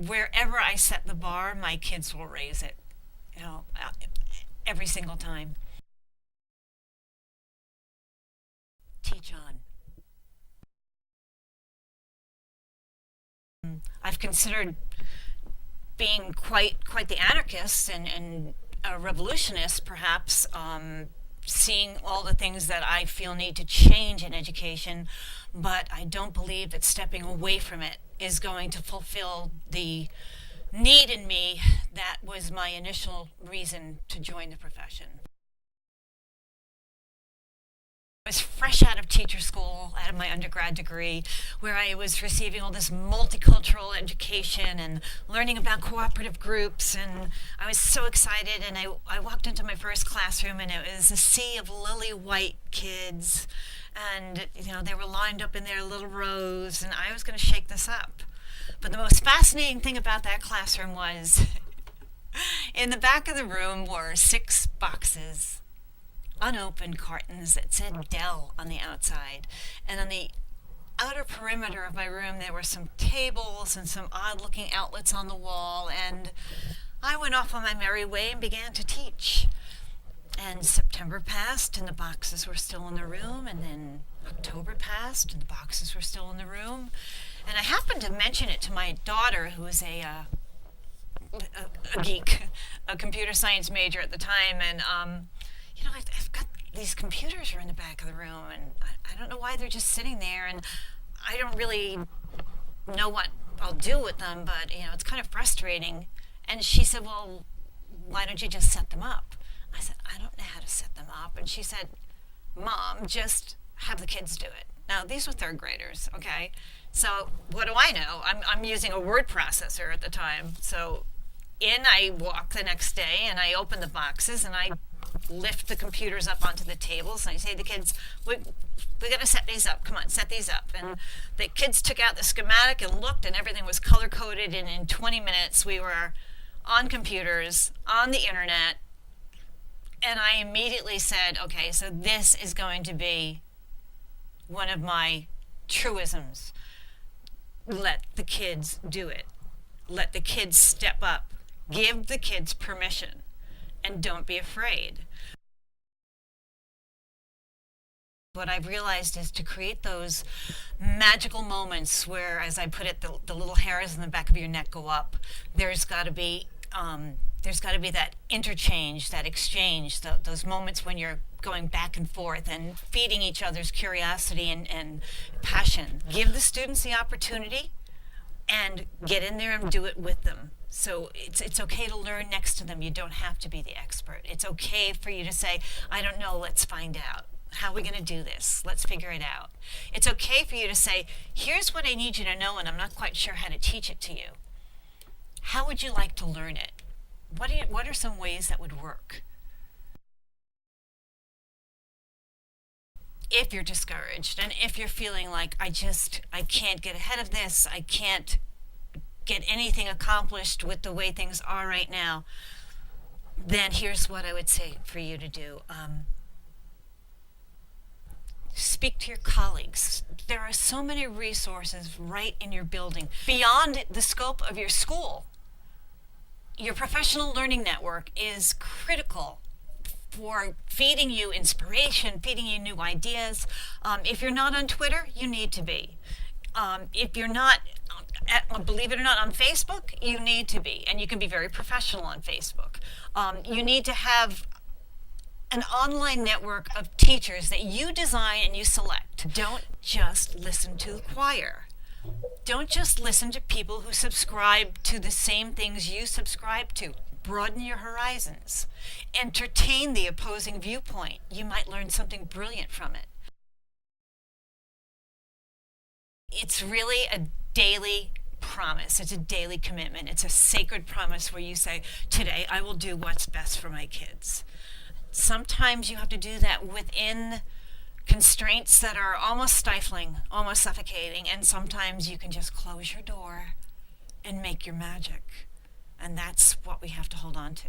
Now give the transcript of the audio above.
wherever I set the bar, my kids will raise it, you know, every single time. TeachOn. I've considered being quite the anarchist and a revolutionist, perhaps, seeing all the things that I feel need to change in education, but I don't believe that stepping away from it is going to fulfill the need in me that was my initial reason to join the profession. I was fresh out of teacher school, out of my undergrad degree, where I was receiving all this multicultural education and learning about cooperative groups. And I was so excited. And I walked into my first classroom, and it was a sea of lily white kids. And, you know, they were lined up in their little rows, and I was going to shake this up. But the most fascinating thing about that classroom was in the back of the room were 6 boxes, unopened cartons that said Dell on the outside. And on the outer perimeter of my room, there were some tables and some odd looking outlets on the wall. And I went off on my merry way and began to teach. And September passed and the boxes were still in the room. And then October passed and the boxes were still in the room. And I happened to mention it to my daughter, who was a geek, a computer science major at the time. And you know, I've got these computers are in the back of the room, and I don't know why they're just sitting there, and I don't really know what I'll do with them, but, you know, it's kind of frustrating. And she said, well, why don't you just set them up? I said, I don't know how to set them up. And she said, Mom, just have the kids do it. Now, these were 3rd graders, okay? So what do I know? I'm using a word processor at the time. So in I walk the next day, and I open the boxes, and I lift the computers up onto the tables, and I say to the kids, we're going to set these up. Come on, set these up. And the kids took out the schematic and looked, and everything was color-coded, and in 20 minutes we were on computers, on the internet, and I immediately said, okay, so this is going to be one of my truisms. Let the kids do it. Let the kids step up. Give the kids permission. And don't be afraid. What I've realized is to create those magical moments where, as I put it, the little hairs in the back of your neck go up. There's got to be that interchange, that exchange, those moments when you're going back and forth and feeding each other's curiosity and passion. Give the students the opportunity and get in there and do it with them. So it's okay to learn next to them. You don't have to be the expert. It's okay for you to say, I don't know, let's find out. How are we going to do this? Let's figure it out. It's okay for you to say, here's what I need you to know, and I'm not quite sure how to teach it to you. How would you like to learn it? What are some ways that would work? If you're discouraged, and if you're feeling like, I can't get ahead of this, I can't get anything accomplished with the way things are right now, then here's what I would say for you to do. Speak to your colleagues. There are so many resources right in your building beyond the scope of your school. Your professional learning network is critical for feeding you inspiration, feeding you new ideas. If you're not on Twitter, you need to be. If you're not, believe it or not, on Facebook, you need to be. And you can be very professional on Facebook. You need to have an online network of teachers that you design and you select. Don't just listen to the choir. Don't just listen to people who subscribe to the same things you subscribe to. Broaden your horizons. Entertain the opposing viewpoint. You might learn something brilliant from it. It's really a daily promise. It's a daily commitment. It's a sacred promise where you say, today I will do what's best for my kids. Sometimes you have to do that within constraints that are almost stifling, almost suffocating, and sometimes you can just close your door and make your magic. And that's what we have to hold on to.